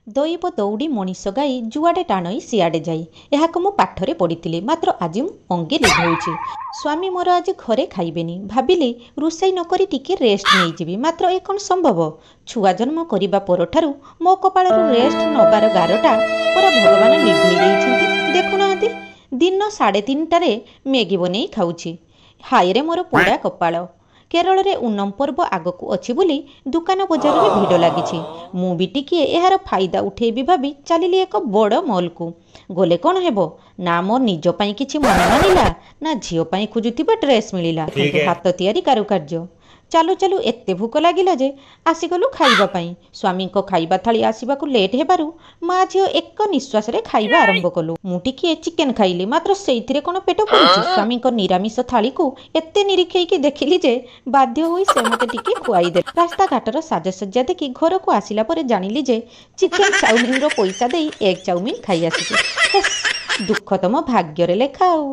ଦଇବ ଦୌଡ଼ି ମଣିଷ ଗାଇ ଯୁଆଡ଼େ ଟାଣଇ ସିଆଡ଼େ ଯାଇ ଏହାକୁ ମୁଁ ପାଠରେ ପଢ଼ିଥିଲି। ମାତ୍ର ଆଜି ମୁଁ ଅଙ୍ଗେ ଲିଭଉଛି। ସ୍ୱାମୀ ମୋର ଆଜି ଘରେ ଖାଇବେନି। ଭାବିଲି ରୋଷେଇ ନକରି ଟିକେ ରେଷ୍ଟ ନେଇଯିବି। ମାତ୍ର ଏ କ'ଣ ସମ୍ଭବ? ଛୁଆ ଜନ୍ମ କରିବା ପରଠାରୁ ମୋ କପାଳରୁ ରେଷ୍ଟ ନେବାର ଗାରଟା ପରା ଭଗବାନ ଲିଭେଇ ଦେଇଛନ୍ତି। ଦେଖୁନାହାନ୍ତି, ଦିନ 3:30ଟାରେ ମ୍ୟାଗି ବନେଇ ଖାଉଛି। ହାୟରେ ମୋର ପୋଡ଼ା କପାଳ। କେରଳରେ ଓଣମ୍ ପର୍ବ ଆଗକୁ ଅଛି ବୋଲି ଦୋକାନ ବଜାରରେ ଭିଡ଼ ଲାଗିଛି। ମୁଁ ବି ଟିକିଏ ଏହାର ଫାଇଦା ଉଠେଇବି ଭାବି ଚାଲିଲି ଏକ ବଡ଼ ମଲ୍କୁ। ଗଲେ କ'ଣ ହେବ ନା ମୋ ନିଜ ପାଇଁ କିଛି ମନ ମାନିଲା, ନା ଝିଅ ପାଇଁ ଖୋଜୁଥିବା ଡ୍ରେସ୍ ମିଳିଲା। କିନ୍ତୁ ହାତ ତିଆରି କାରୁକାର୍ଯ୍ୟ। ଚାଲୁ ଚାଲୁ ଏତେ ଭୋକ ଲାଗିଲା ଯେ ଆସିଗଲୁ ଖାଇବା ପାଇଁ। ସ୍ୱାମୀଙ୍କ ଖାଇବା ଥାଳି ଆସିବାକୁ ଲେଟ୍ ହେବାରୁ ମା ଝିଅ ଏକ ନିଶ୍ୱାସରେ ଖାଇବା ଆରମ୍ଭ କଲୁ। ମୁଁ ଟିକିଏ ଚିକେନ୍ ଖାଇଲି, ମାତ୍ର ସେଇଥିରେ କ'ଣ ପେଟ ପୁରୁଛି? ସ୍ୱାମୀଙ୍କ ନିରାମିଷ ଥାଳିକୁ ଏତେ ନିରୀକ୍ଷେଇକି ଦେଖିଲି ଯେ ବାଧ୍ୟ ହୋଇ ସେ ମୋତେ ଟିକିଏ ଖୁଆଇଦେଲେ। ରାସ୍ତାଘାଟର ସାଜସଜ୍ଜା ଦେଖି ଘରକୁ ଆସିଲା ପରେ ଜାଣିଲି ଯେ ଚିକେନ୍ ଚାଉମିନ୍ର ପଇସା ଦେଇ ଏଗ୍ ଚାଉମିନ୍ ଖାଇ ଆସିଛି। ହେସ୍, ଦୁଃଖ ତ ମୋ ଭାଗ୍ୟରେ ଲେଖା ଆଉ।